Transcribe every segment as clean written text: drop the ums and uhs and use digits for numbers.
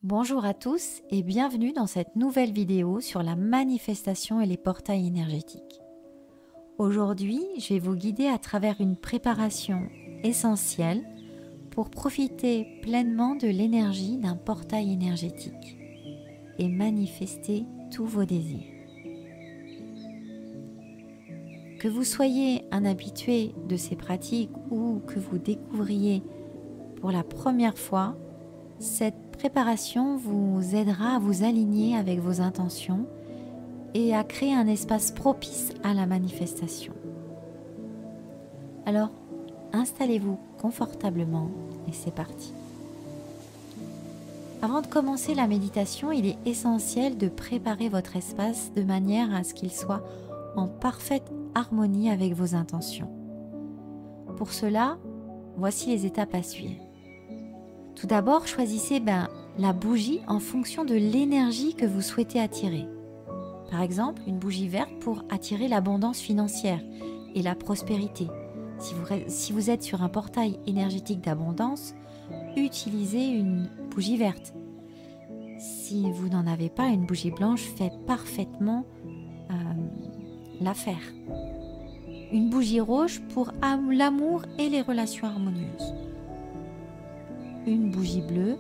Bonjour à tous et bienvenue dans cette nouvelle vidéo sur la manifestation et les portails énergétiques. Aujourd'hui, je vais vous guider à travers une préparation essentielle pour profiter pleinement de l'énergie d'un portail énergétique et manifester tous vos désirs. Que vous soyez un habitué de ces pratiques ou que vous découvriez pour la première fois, cette préparation vous aidera à vous aligner avec vos intentions et à créer un espace propice à la manifestation. Alors, installez-vous confortablement et c'est parti. Avant de commencer la méditation, il est essentiel de préparer votre espace de manière à ce qu'il soit en parfaite harmonie avec vos intentions. Pour cela, voici les étapes à suivre. Tout d'abord, choisissez la bougie en fonction de l'énergie que vous souhaitez attirer. Par exemple, une bougie verte pour attirer l'abondance financière et la prospérité. Si vous êtes sur un portail énergétique d'abondance, utilisez une bougie verte. Si vous n'en avez pas, une bougie blanche fait parfaitement l'affaire. Une bougie rouge pour l'amour et les relations harmonieuses. Une bougie bleue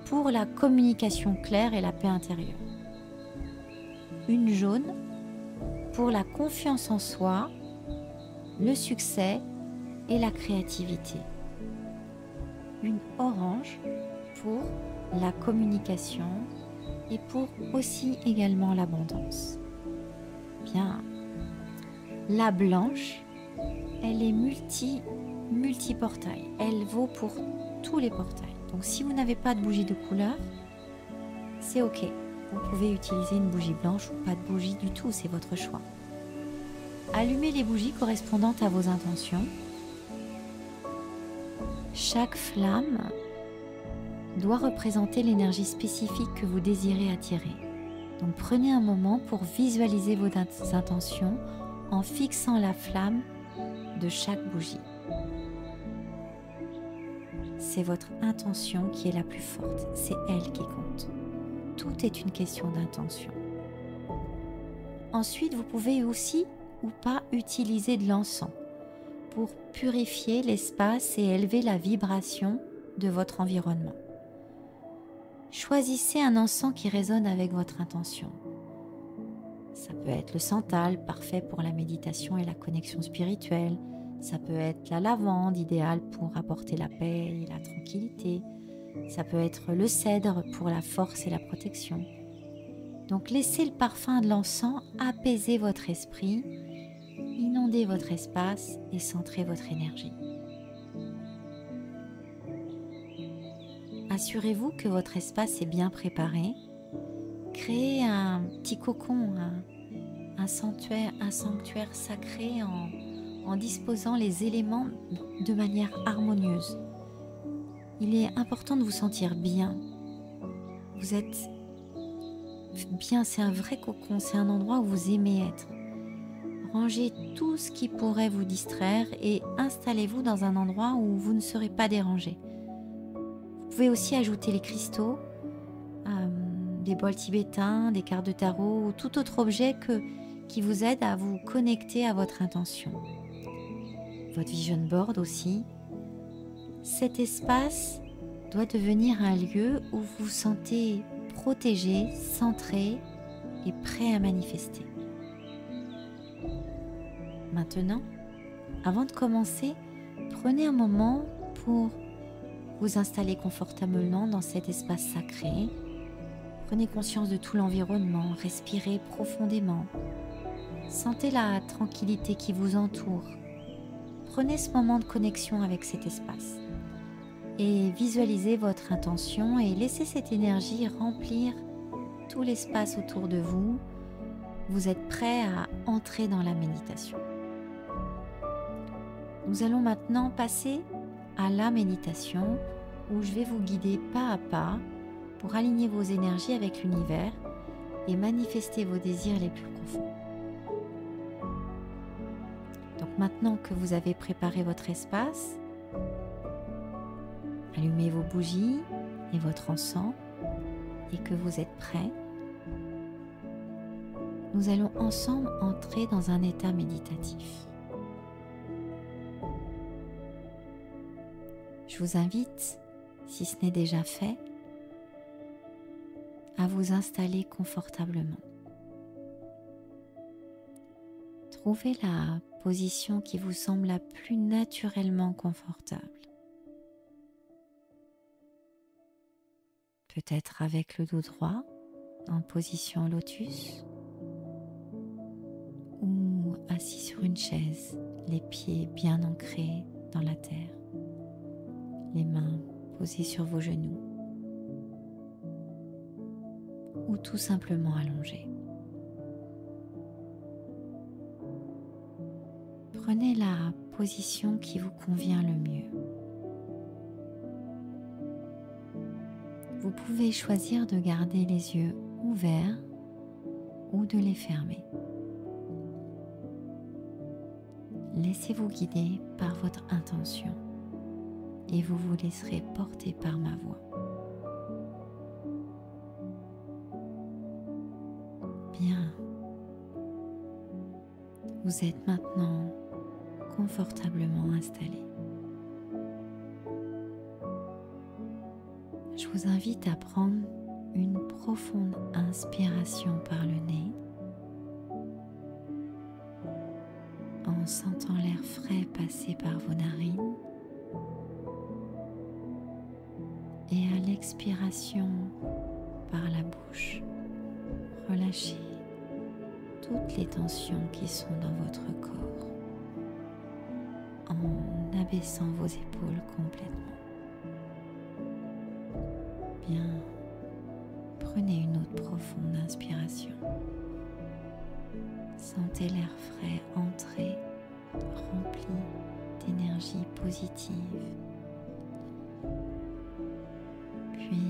pour la communication claire et la paix intérieure. Une jaune pour la confiance en soi, le succès et la créativité. Une orange pour la communication et pour aussi également l'abondance. Bien, la blanche, elle est multi-portail. Elle vaut pour tous les portails. Donc si vous n'avez pas de bougie de couleur, c'est ok. Vous pouvez utiliser une bougie blanche ou pas de bougie du tout, c'est votre choix. Allumez les bougies correspondantes à vos intentions. Chaque flamme doit représenter l'énergie spécifique que vous désirez attirer. Donc prenez un moment pour visualiser vos intentions en fixant la flamme de chaque bougie. C'est votre intention qui est la plus forte, c'est elle qui compte. Tout est une question d'intention. Ensuite, vous pouvez aussi ou pas utiliser de l'encens pour purifier l'espace et élever la vibration de votre environnement. Choisissez un encens qui résonne avec votre intention. Ça peut être le santal, parfait pour la méditation et la connexion spirituelle. Ça peut être la lavande, idéale pour apporter la paix et la tranquillité. Ça peut être le cèdre pour la force et la protection. Donc laissez le parfum de l'encens apaiser votre esprit, inonder votre espace et centrer votre énergie. Assurez-vous que votre espace est bien préparé. Créez un petit cocon, un sanctuaire sacré en disposant les éléments de manière harmonieuse. Il est important de vous sentir bien. Vous êtes bien, c'est un vrai cocon, c'est un endroit où vous aimez être. Rangez tout ce qui pourrait vous distraire et installez-vous dans un endroit où vous ne serez pas dérangé. Vous pouvez aussi ajouter les cristaux, des bols tibétains, des cartes de tarot ou tout autre objet qui vous aide à vous connecter à votre intention. Votre vision board aussi. Cet espace doit devenir un lieu où vous vous sentez protégé, centré et prêt à manifester. Maintenant, avant de commencer, prenez un moment pour vous installer confortablement dans cet espace sacré. Prenez conscience de tout l'environnement, respirez profondément. Sentez la tranquillité qui vous entoure. Prenez ce moment de connexion avec cet espace et visualisez votre intention et laissez cette énergie remplir tout l'espace autour de vous. Vous êtes prêt à entrer dans la méditation. Nous allons maintenant passer à la méditation où je vais vous guider pas à pas pour aligner vos énergies avec l'univers et manifester vos désirs les plus profonds. Donc maintenant que vous avez préparé votre espace, allumez vos bougies et votre encens et que vous êtes prêt, nous allons ensemble entrer dans un état méditatif. Je vous invite, si ce n'est déjà fait, à vous installer confortablement. Trouvez la position qui vous semble la plus naturellement confortable. Peut-être avec le dos droit, en position lotus, ou assis sur une chaise, les pieds bien ancrés dans la terre, les mains posées sur vos genoux, ou tout simplement allongés. Prenez la position qui vous convient le mieux. Vous pouvez choisir de garder les yeux ouverts ou de les fermer. Laissez-vous guider par votre intention et vous vous laisserez porter par ma voix. Bien. Vous êtes maintenant confortablement installé. Je vous invite à prendre une profonde inspiration par le nez en sentant l'air frais passer par vos narines et à l'expiration par la bouche, relâchez toutes les tensions qui sont dans votre corps en abaissant vos épaules complètement. Bien, prenez une autre profonde inspiration. Sentez l'air frais entrer, rempli d'énergie positive. Puis,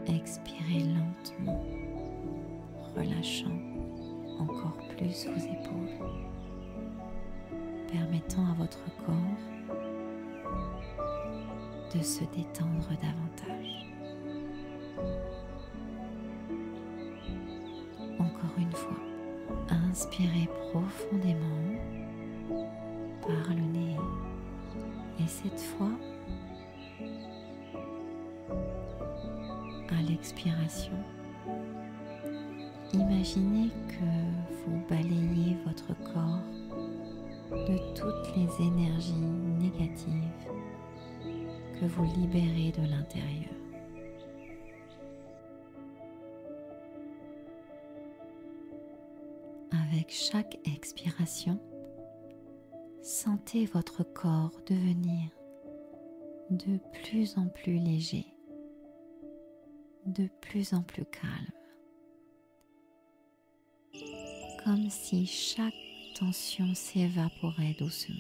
expirez lentement, relâchant encore plus vos épaules, permettant à votre corps de se détendre davantage. Encore une fois, inspirez profondément par le nez et cette fois, à l'expiration, imaginez que vous balayez votre corps de toutes les énergies négatives que vous libérez de l'intérieur. Avec chaque expiration, sentez votre corps devenir de plus en plus léger, de plus en plus calme, comme si chaque tension s'évaporait doucement.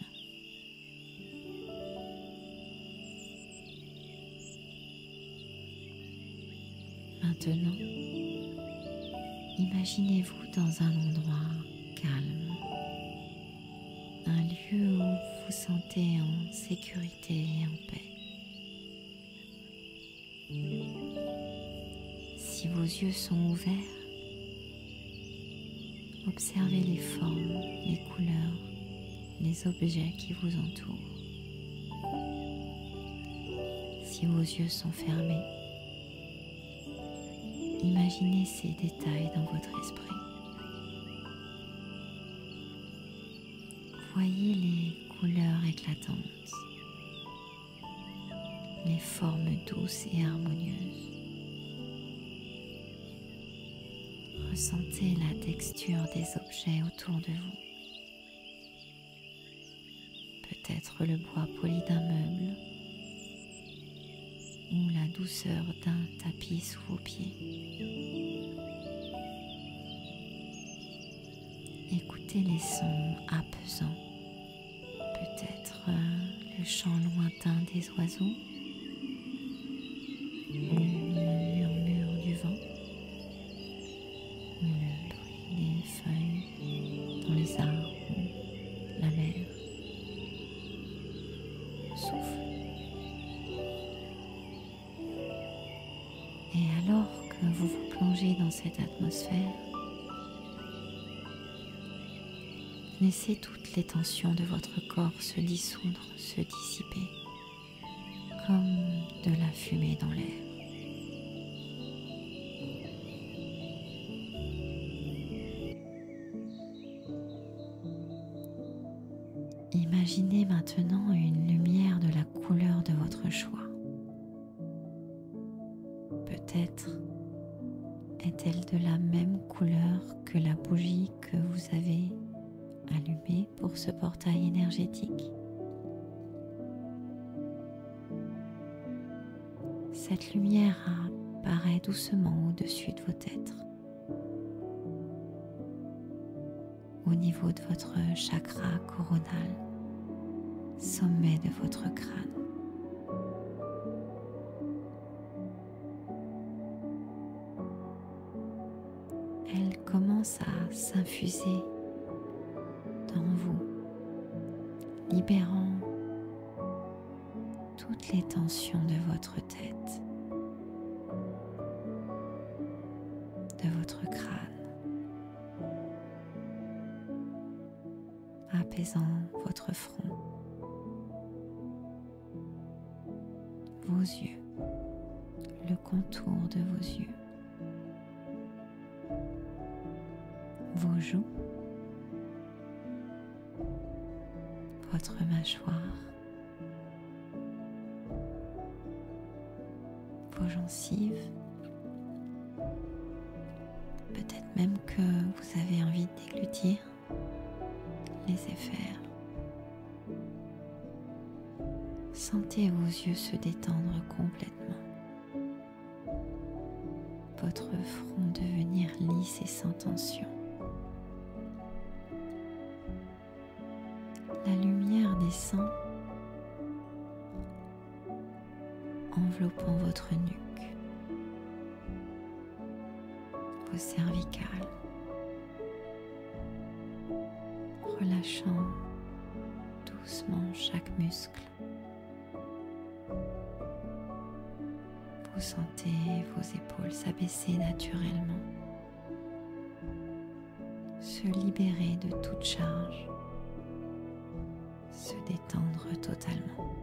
Maintenant, imaginez-vous dans un endroit calme, un lieu où vous vous sentez en sécurité et en paix. Si vos yeux sont ouverts, observez les formes, les couleurs, les objets qui vous entourent. Si vos yeux sont fermés, imaginez ces détails dans votre esprit. Voyez les couleurs éclatantes, les formes douces et harmonieuses. Ressentez la texture des objets autour de vous. Peut-être le bois poli d'un meuble ou la douceur d'un tapis sous vos pieds. Écoutez les sons apaisants, peut-être le chant lointain des oiseaux ou le murmure du vent, ou le bruit des feuilles dans les arbres ou la mer. Souffle. Et alors que que vous vous plongez dans cette atmosphère, laissez toutes les tensions de votre corps se dissoudre, se dissiper, comme de la fumée dans l'air. Imaginez maintenant une lumière de la couleur de votre choix. Peut-être est-elle de la même couleur que la bougie que vous avez allumée pour ce portail énergétique. Cette lumière apparaît doucement au-dessus de vos têtes, au niveau de votre chakra coronal, sommet de votre crâne. Elle commence à s'infuser dans vous, libérant toutes les tensions de votre tête, de votre crâne, apaisant votre front, vos yeux, le contour de vos yeux, vos joues, votre mâchoire, vos gencives, peut-être même que vous avez envie de déglutir, laissez faire. Sentez vos yeux se détendre complètement, votre front devenir lisse et sans tension. La lumière descend, enveloppant votre nuque, vos cervicales, relâchant doucement chaque muscle. Vous sentez vos épaules s'abaisser naturellement, se libérer de toute charge, se détendre totalement.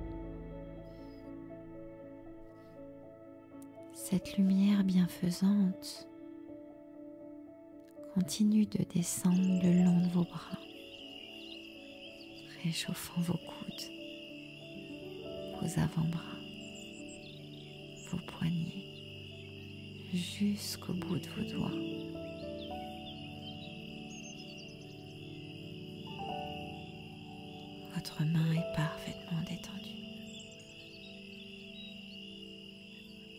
Cette lumière bienfaisante continue de descendre le long de vos bras, réchauffant vos coudes, vos avant-bras, vos poignets, jusqu'au bout de vos doigts. Votre main est parfaitement détendue.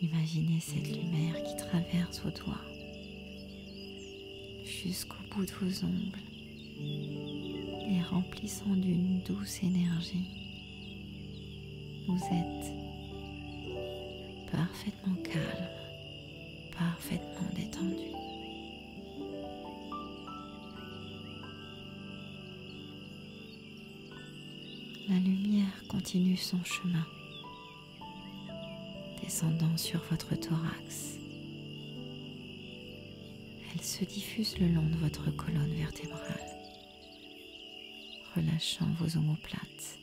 Imaginez cette lumière qui traverse vos doigts jusqu'au bout de vos ongles, les remplissant d'une douce énergie. Vous êtes parfaitement calme, parfaitement détendu. La lumière continue son chemin, descendant sur votre thorax. Elle se diffuse le long de votre colonne vertébrale, relâchant vos omoplates,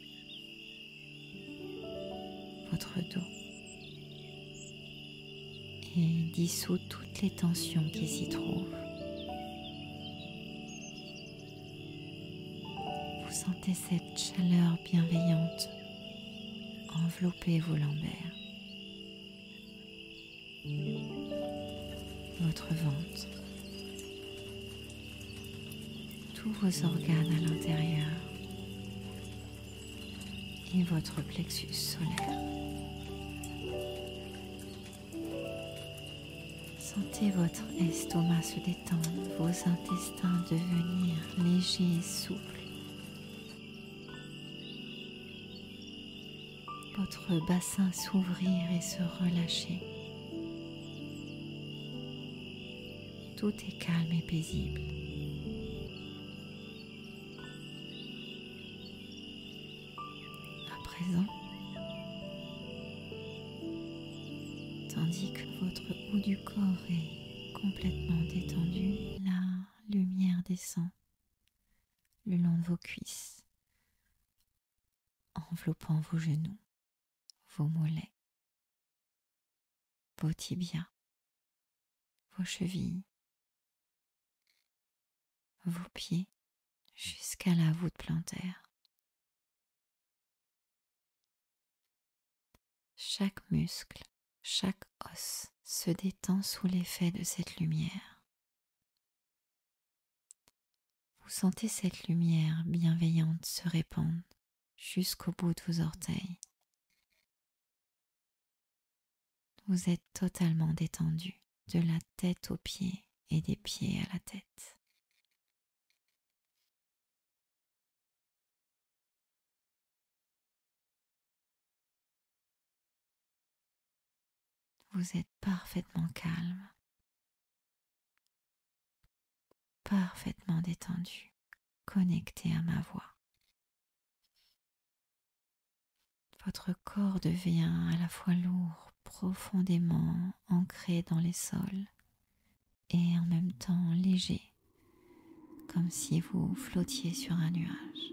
votre dos, et dissout toutes les tensions qui s'y trouvent. Vous sentez cette chaleur bienveillante envelopper vos lombaires, votre ventre, tous vos organes à l'intérieur et votre plexus solaire. Sentez votre estomac se détendre, vos intestins devenir légers et souples. Votre bassin s'ouvrir et se relâcher. Tout est calme et paisible. À présent, tandis que votre haut du du corps est complètement détendu, la lumière descend le long de vos cuisses, enveloppant vos genoux, vos mollets, vos tibias, vos chevilles, vos pieds, jusqu'à la voûte plantaire. Chaque muscle, chaque os se détend sous l'effet de cette lumière. Vous sentez cette lumière bienveillante se répandre jusqu'au bout de vos orteils. Vous êtes totalement détendu, de la tête aux pieds et des pieds à la tête. Vous êtes parfaitement calme, parfaitement détendu, connecté à ma voix. Votre corps devient à la fois lourd, profondément ancré dans les sols et en même temps léger, comme si vous flottiez sur un nuage.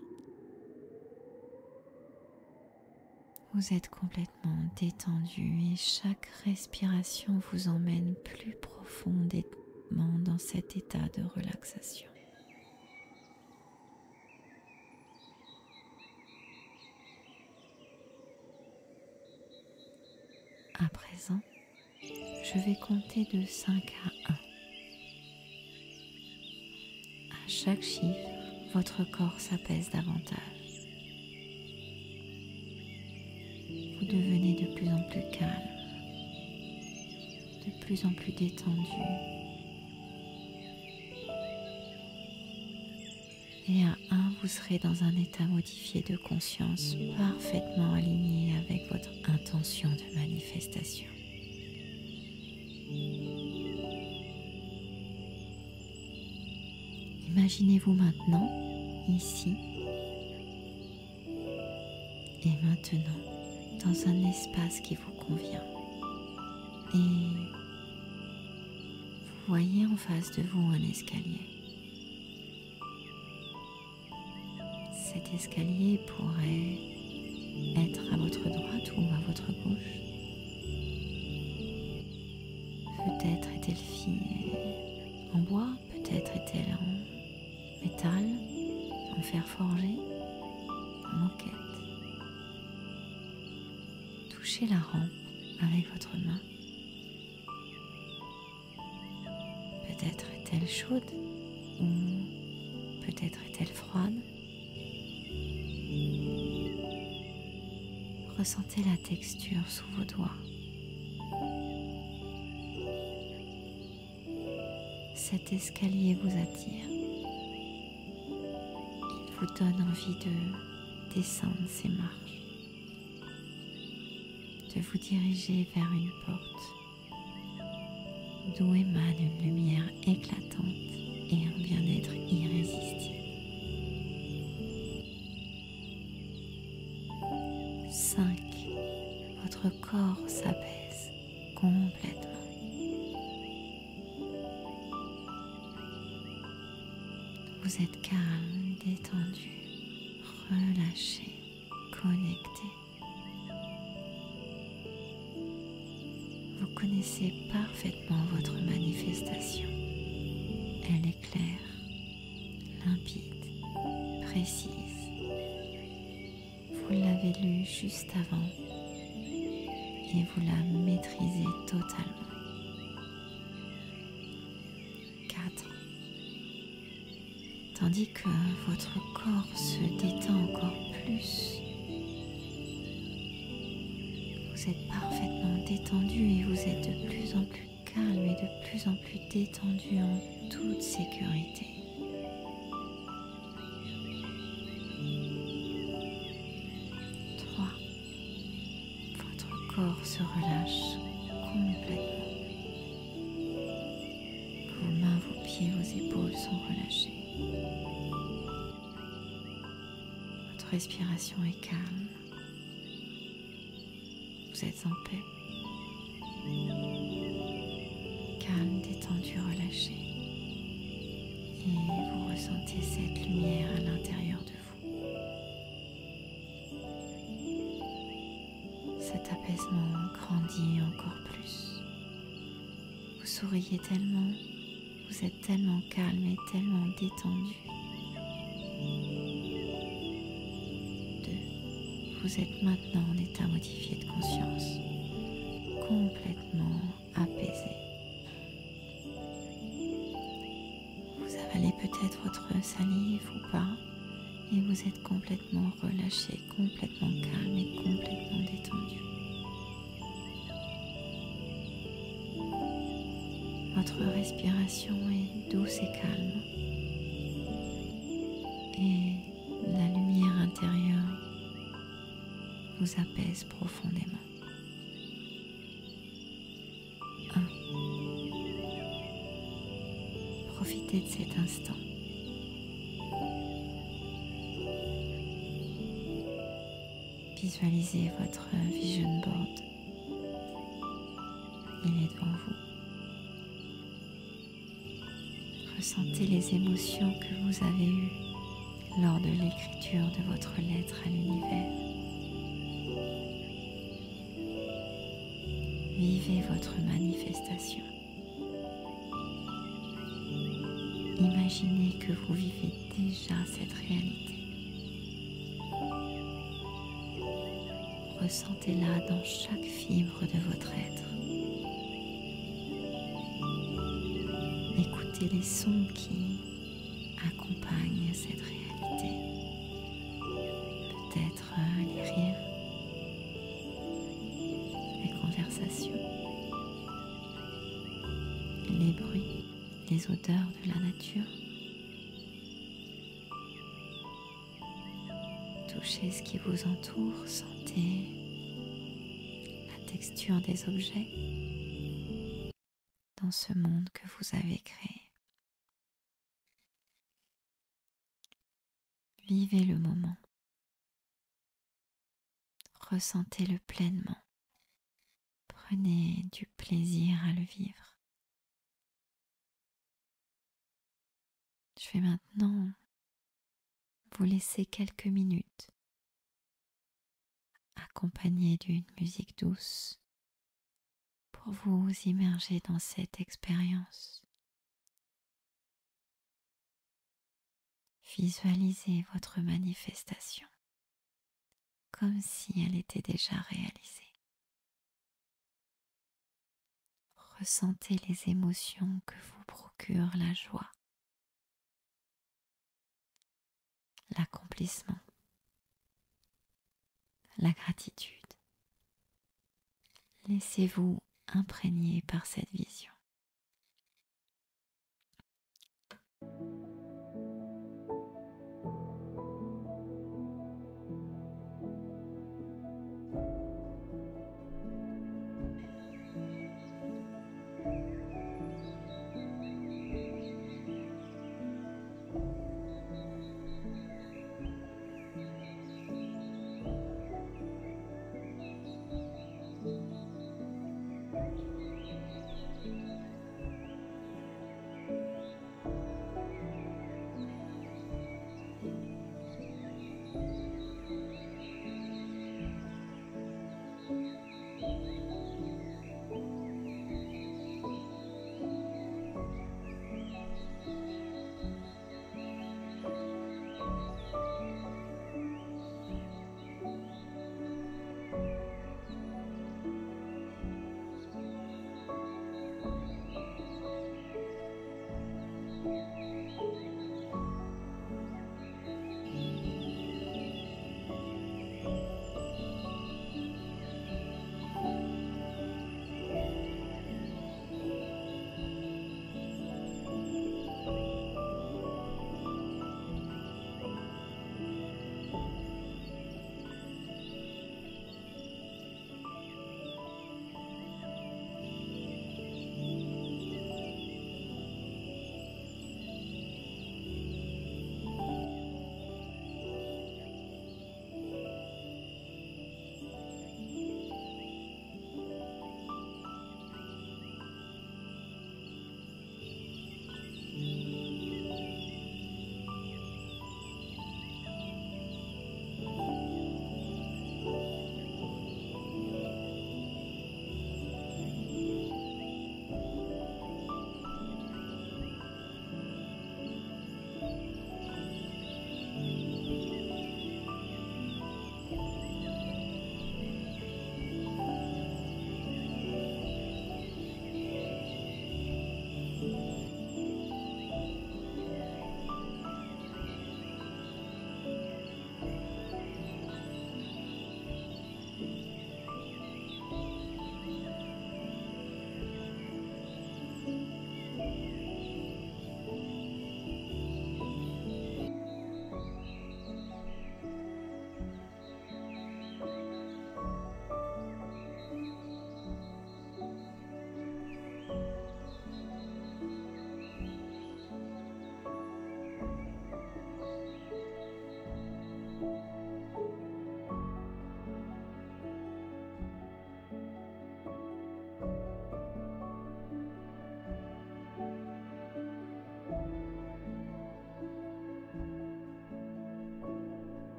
Vous êtes complètement détendu et chaque respiration vous emmène plus profondément dans cet état de relaxation. À présent, je vais compter de 5 à 1. À chaque chiffre, votre corps s'apaise davantage. Vous devenez de plus en plus calme, de plus en plus détendu. Et à 1, vous serez dans un état modifié de conscience parfaitement aligné avec votre intention de manifestation. Imaginez-vous maintenant, ici et maintenant, dans un espace qui vous convient. Et vous voyez en face de vous un escalier. Cet escalier pourrait être à votre droite ou à votre gauche. Peut-être est-elle fille en bois, peut-être est-elle en métal, en fer forgé, en moquette. Touchez la rampe avec votre main. Peut-être est-elle chaude ou peut-être est-elle froide. Ressentez la texture sous vos doigts. Cet escalier vous attire. Il vous donne envie de descendre ces marches, de vous diriger vers une porte d'où émane une lumière éclatante et un bien-être irrésistible. 5. Votre corps s'apaise complètement. Vous êtes calme, détendu, relâché, connecté. Vous connaissez parfaitement votre manifestation. Elle est claire, limpide, précise. Vous l'avez lue juste avant et vous la maîtrisez totalement. 4. Tandis que votre corps se détend encore plus, vous êtes parfaitement détendu et vous êtes de plus en plus calme et de plus en plus détendu en toute sécurité. 3. Votre corps se relâche complètement. Vos mains, vos pieds, vos épaules sont relâchés. Votre respiration est calme. Vous êtes en paix. calme, détendu, relâché. Et vous ressentez cette lumière à l'intérieur de vous. Cet apaisement grandit encore plus. Vous souriez tellement, vous êtes tellement calme et tellement détendu. 2. Vous êtes maintenant en état modifié de conscience, complètement apaisé. Vous avalez peut-être votre salive ou pas, et vous êtes complètement relâché, complètement calme et complètement détendu. Votre respiration est douce et calme, et la lumière intérieure vous apaise profondément. 1. Profitez de cet instant. Visualisez votre vision board. Il est devant vous. Ressentez les émotions que vous avez eues lors de l'écriture de votre lettre à l'univers. Vivez votre manifestation. Imaginez que vous vivez déjà cette réalité. Ressentez-la dans chaque fibre de votre être. Écoutez les sons qui accompagnent cette réalité. Peut-être les rires, les conversations, les bruits, les odeurs de la nature. Touchez ce qui vous entoure, sentez la texture des objets dans ce monde que vous avez créé. Vivez le moment. Ressentez-le pleinement. Prenez du plaisir à le vivre. Je vais maintenant vous laisser quelques minutes accompagnées d'une musique douce pour vous immerger dans cette expérience. Visualisez votre manifestation comme si elle était déjà réalisée. Ressentez les émotions que vous procure la joie, l'accomplissement, la gratitude. Laissez-vous imprégner par cette vision.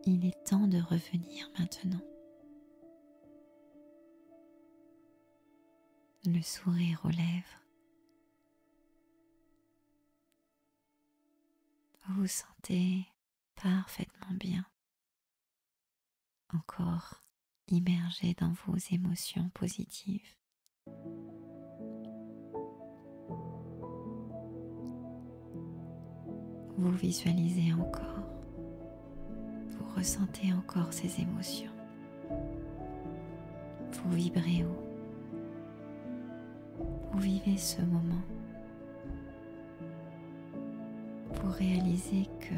Il est temps de revenir maintenant. Le sourire aux lèvres. Vous vous sentez parfaitement bien, encore immergé dans vos émotions positives. Vous visualisez encore, vous ressentez encore ces émotions. Vous vibrez haut, vous vivez ce moment. Vous réalisez que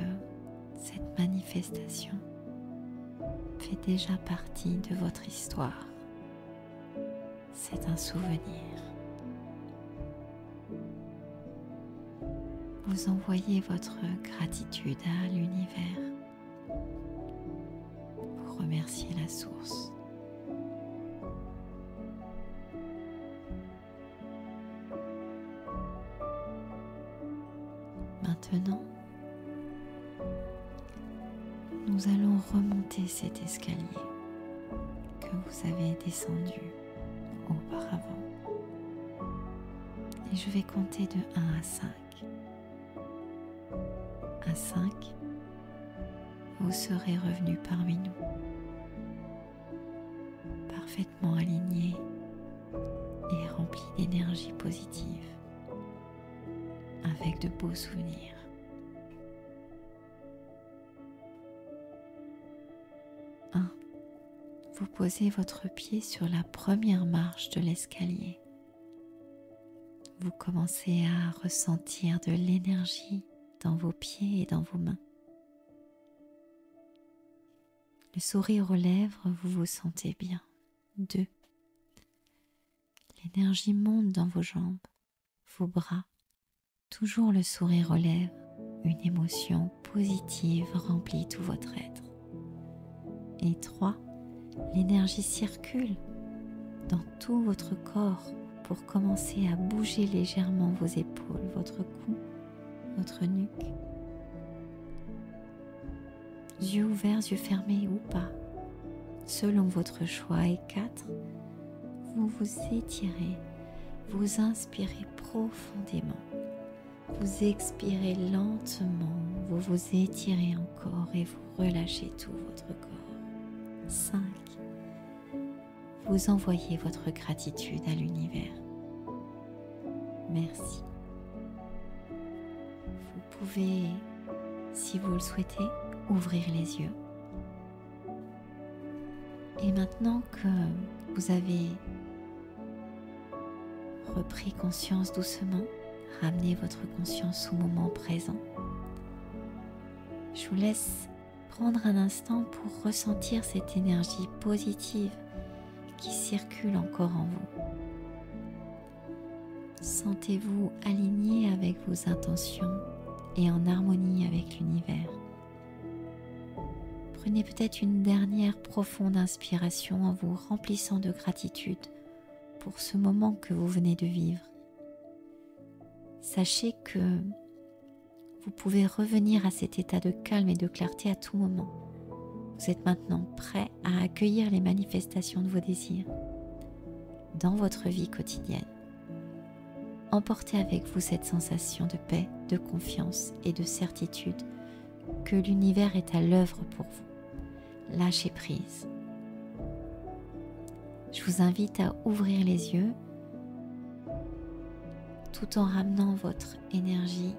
cette manifestation fait déjà partie de votre histoire. C'est un souvenir. Vous envoyez votre gratitude à l'univers. Vous remerciez la source. Maintenant, nous allons remonter cet escalier que vous avez descendu auparavant. Et je vais compter de 1 à 5. À 5, vous serez revenu parmi nous, parfaitement aligné et rempli d'énergie positive, avec de beaux souvenirs. 1. Vous posez votre pied sur la première marche de l'escalier. Vous commencez à ressentir de l'énergie dans vos pieds et dans vos mains. Le sourire aux lèvres, vous vous sentez bien. 2. L'énergie monte dans vos jambes, vos bras. Toujours le sourire aux lèvres, une émotion positive remplit tout votre être. Et 3, l'énergie circule dans tout votre corps pour commencer à bouger légèrement vos épaules, votre cou, votre nuque. Yeux ouverts, yeux fermés ou pas, selon votre choix. Et 4, vous vous étirez, vous inspirez profondément. Vous expirez lentement, vous vous étirez encore et vous relâchez tout votre corps. 5. Vous envoyez votre gratitude à l'univers. Merci. Vous pouvez, si vous le souhaitez, ouvrir les yeux. Et maintenant que vous avez repris conscience doucement, ramenez votre conscience au moment présent. Je vous laisse prendre un instant pour ressentir cette énergie positive qui circule encore en vous. Sentez-vous aligné avec vos intentions et en harmonie avec l'univers. Prenez peut-être une dernière profonde inspiration en vous remplissant de gratitude pour ce moment que vous venez de vivre. Sachez que vous pouvez revenir à cet état de calme et de clarté à tout moment. Vous êtes maintenant prêt à accueillir les manifestations de vos désirs dans votre vie quotidienne. Emportez avec vous cette sensation de paix, de confiance et de certitude que l'univers est à l'œuvre pour vous. Lâchez prise. Je vous invite à ouvrir les yeux tout en ramenant votre énergie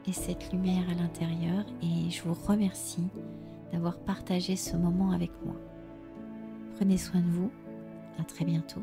et cette lumière à l'intérieur, et je vous remercie d'avoir partagé ce moment avec moi. Prenez soin de vous, à très bientôt.